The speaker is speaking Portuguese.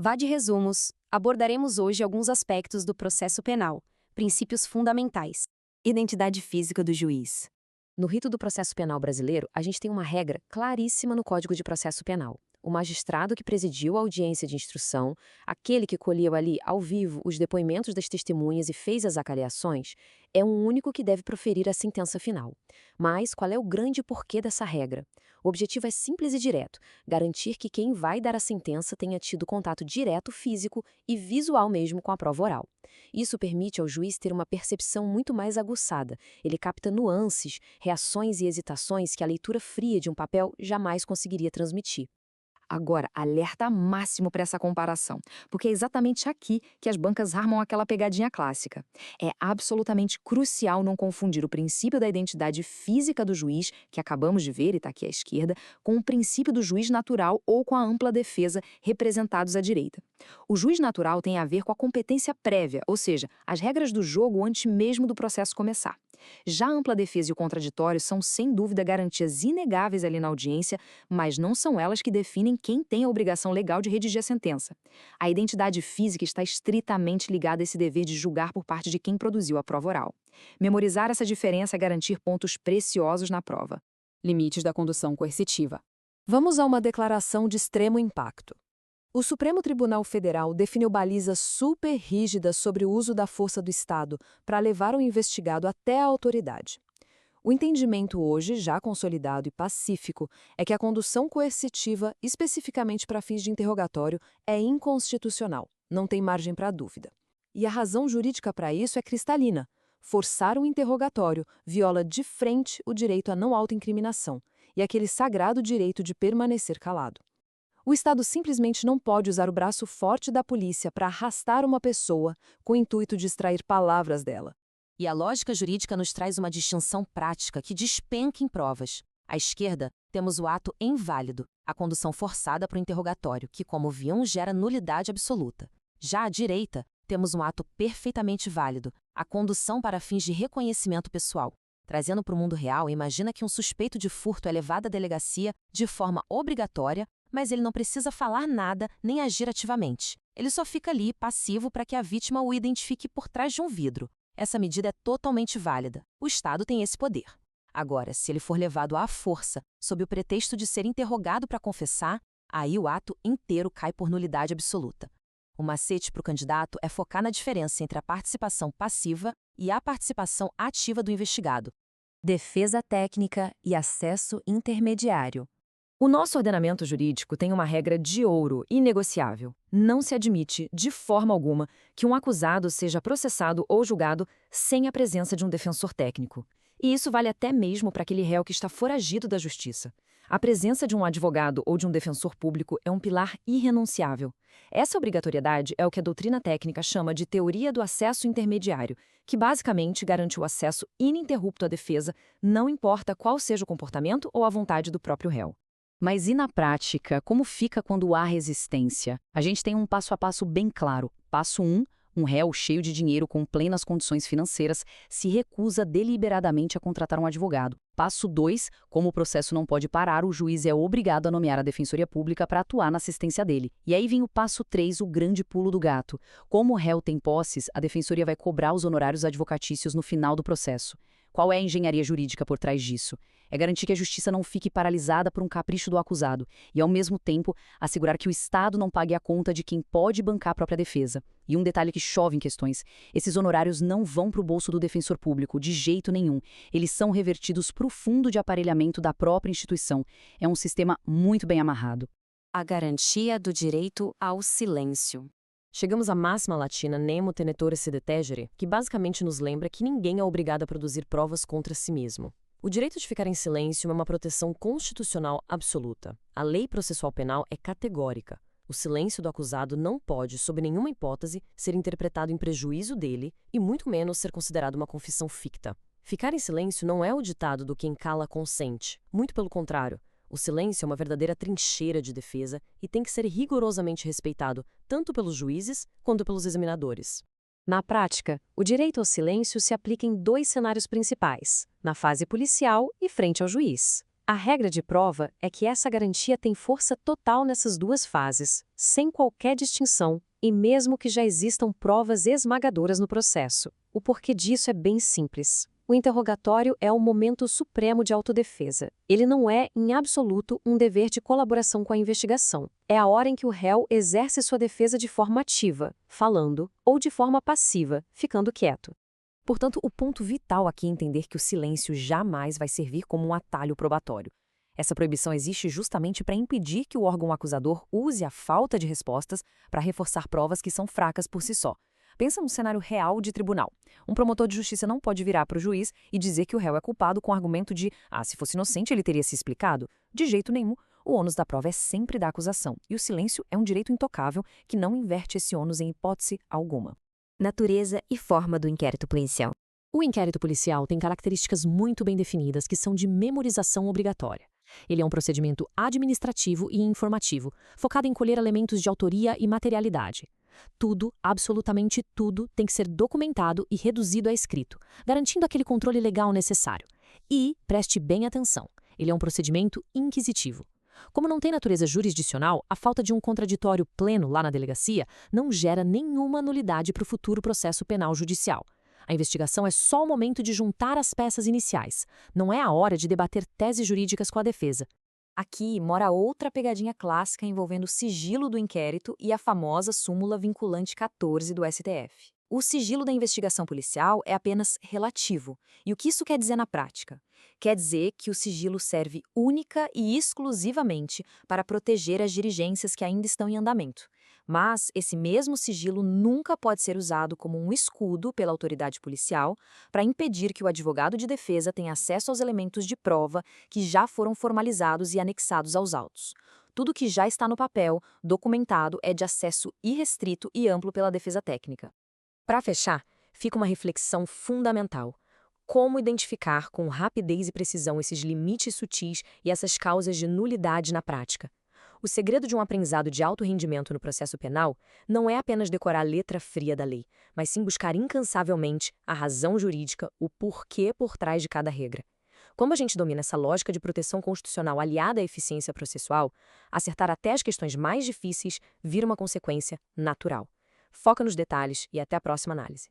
Vá de resumos. Abordaremos hoje alguns aspectos do processo penal, princípios fundamentais. Identidade física do juiz. No rito do processo penal brasileiro, a gente tem uma regra claríssima no Código de Processo Penal. O magistrado que presidiu a audiência de instrução, aquele que colheu ali, ao vivo, os depoimentos das testemunhas e fez as acariações, é o único que deve proferir a sentença final. Mas qual é o grande porquê dessa regra? O objetivo é simples e direto: garantir que quem vai dar a sentença tenha tido contato direto, físico e visual mesmo com a prova oral. Isso permite ao juiz ter uma percepção muito mais aguçada. Ele capta nuances, reações e hesitações que a leitura fria de um papel jamais conseguiria transmitir. Agora, alerta máximo para essa comparação, porque é exatamente aqui que as bancas armam aquela pegadinha clássica. É absolutamente crucial não confundir o princípio da identidade física do juiz, que acabamos de ver e está aqui à esquerda, com o princípio do juiz natural ou com a ampla defesa, representados à direita. O juiz natural tem a ver com a competência prévia, ou seja, as regras do jogo antes mesmo do processo começar. Já a ampla defesa e o contraditório são, sem dúvida, garantias inegáveis ali na audiência, mas não são elas que definem quem tem a obrigação legal de redigir a sentença. A identidade física está estritamente ligada a esse dever de julgar por parte de quem produziu a prova oral. Memorizar essa diferença é garantir pontos preciosos na prova. Limites da condução coercitiva. Vamos a uma declaração de extremo impacto. O Supremo Tribunal Federal definiu balizas super rígidas sobre o uso da força do Estado para levar o investigado até a autoridade. O entendimento hoje, já consolidado e pacífico, é que a condução coercitiva, especificamente para fins de interrogatório, é inconstitucional, não tem margem para dúvida. E a razão jurídica para isso é cristalina. Forçar o interrogatório viola de frente o direito à não autoincriminação e aquele sagrado direito de permanecer calado. O Estado simplesmente não pode usar o braço forte da polícia para arrastar uma pessoa com o intuito de extrair palavras dela. E a lógica jurídica nos traz uma distinção prática que despenca em provas. À esquerda, temos o ato inválido, a condução forçada para o interrogatório, que, como vimos, gera nulidade absoluta. Já à direita, temos um ato perfeitamente válido, a condução para fins de reconhecimento pessoal. Trazendo para o mundo real, imagina que um suspeito de furto é levado à delegacia de forma obrigatória, mas ele não precisa falar nada nem agir ativamente. Ele só fica ali, passivo, para que a vítima o identifique por trás de um vidro. Essa medida é totalmente válida. O Estado tem esse poder. Agora, se ele for levado à força, sob o pretexto de ser interrogado para confessar, aí o ato inteiro cai por nulidade absoluta. O macete para o candidato é focar na diferença entre a participação passiva e a participação ativa do investigado. Defesa técnica e acesso intermediário. O nosso ordenamento jurídico tem uma regra de ouro inegociável. Não se admite, de forma alguma, que um acusado seja processado ou julgado sem a presença de um defensor técnico. E isso vale até mesmo para aquele réu que está foragido da justiça. A presença de um advogado ou de um defensor público é um pilar irrenunciável. Essa obrigatoriedade é o que a doutrina técnica chama de teoria do acesso intermediário, que basicamente garante o acesso ininterrupto à defesa, não importa qual seja o comportamento ou a vontade do próprio réu. Mas e na prática, como fica quando há resistência? A gente tem um passo a passo bem claro. Passo 1, um réu cheio de dinheiro com plenas condições financeiras se recusa deliberadamente a contratar um advogado. Passo 2, como o processo não pode parar, o juiz é obrigado a nomear a Defensoria Pública para atuar na assistência dele. E aí vem o passo 3, o grande pulo do gato. Como o réu tem posses, a Defensoria vai cobrar os honorários advocatícios no final do processo. Qual é a engenharia jurídica por trás disso? É garantir que a justiça não fique paralisada por um capricho do acusado e, ao mesmo tempo, assegurar que o Estado não pague a conta de quem pode bancar a própria defesa. E um detalhe que chove em questões: esses honorários não vão para o bolso do defensor público, de jeito nenhum. Eles são revertidos para o fundo de aparelhamento da própria instituição. É um sistema muito bem amarrado. A garantia do direito ao silêncio. Chegamos à máxima latina nemo tenetore sed tegere, que basicamente nos lembra que ninguém é obrigado a produzir provas contra si mesmo. O direito de ficar em silêncio é uma proteção constitucional absoluta. A lei processual penal é categórica. O silêncio do acusado não pode, sob nenhuma hipótese, ser interpretado em prejuízo dele e muito menos ser considerado uma confissão ficta. Ficar em silêncio não é o ditado do quem cala consente. Muito pelo contrário. O silêncio é uma verdadeira trincheira de defesa e tem que ser rigorosamente respeitado, tanto pelos juízes quanto pelos examinadores. Na prática, o direito ao silêncio se aplica em dois cenários principais, na fase policial e frente ao juiz. A regra de prova é que essa garantia tem força total nessas duas fases, sem qualquer distinção, e mesmo que já existam provas esmagadoras no processo. O porquê disso é bem simples. O interrogatório é o momento supremo de autodefesa. Ele não é, em absoluto, um dever de colaboração com a investigação. É a hora em que o réu exerce sua defesa de forma ativa, falando, ou de forma passiva, ficando quieto. Portanto, o ponto vital aqui é entender que o silêncio jamais vai servir como um atalho probatório. Essa proibição existe justamente para impedir que o órgão acusador use a falta de respostas para reforçar provas que são fracas por si só. Pensa num cenário real de tribunal. Um promotor de justiça não pode virar para o juiz e dizer que o réu é culpado com o argumento de se fosse inocente ele teria se explicado. De jeito nenhum, o ônus da prova é sempre da acusação, e o silêncio é um direito intocável que não inverte esse ônus em hipótese alguma. Natureza e forma do inquérito policial. O inquérito policial tem características muito bem definidas que são de memorização obrigatória. Ele é um procedimento administrativo e informativo, focado em colher elementos de autoria e materialidade. Tudo, absolutamente tudo, tem que ser documentado e reduzido a escrito, garantindo aquele controle legal necessário. E, preste bem atenção, ele é um procedimento inquisitivo. Como não tem natureza jurisdicional, a falta de um contraditório pleno lá na delegacia não gera nenhuma nulidade para o futuro processo penal judicial. A investigação é só o momento de juntar as peças iniciais, não é a hora de debater teses jurídicas com a defesa. Aqui mora outra pegadinha clássica envolvendo o sigilo do inquérito e a famosa súmula vinculante 14 do STF. O sigilo da investigação policial é apenas relativo. E o que isso quer dizer na prática? Quer dizer que o sigilo serve única e exclusivamente para proteger as diligências que ainda estão em andamento. Mas esse mesmo sigilo nunca pode ser usado como um escudo pela autoridade policial para impedir que o advogado de defesa tenha acesso aos elementos de prova que já foram formalizados e anexados aos autos. Tudo que já está no papel, documentado, é de acesso irrestrito e amplo pela defesa técnica. Para fechar, fica uma reflexão fundamental. Como identificar com rapidez e precisão esses limites sutis e essas causas de nulidade na prática? O segredo de um aprendizado de alto rendimento no processo penal não é apenas decorar a letra fria da lei, mas sim buscar incansavelmente a razão jurídica, o porquê por trás de cada regra. Como a gente domina essa lógica de proteção constitucional aliada à eficiência processual, acertar até as questões mais difíceis vira uma consequência natural. Foca nos detalhes e até a próxima análise.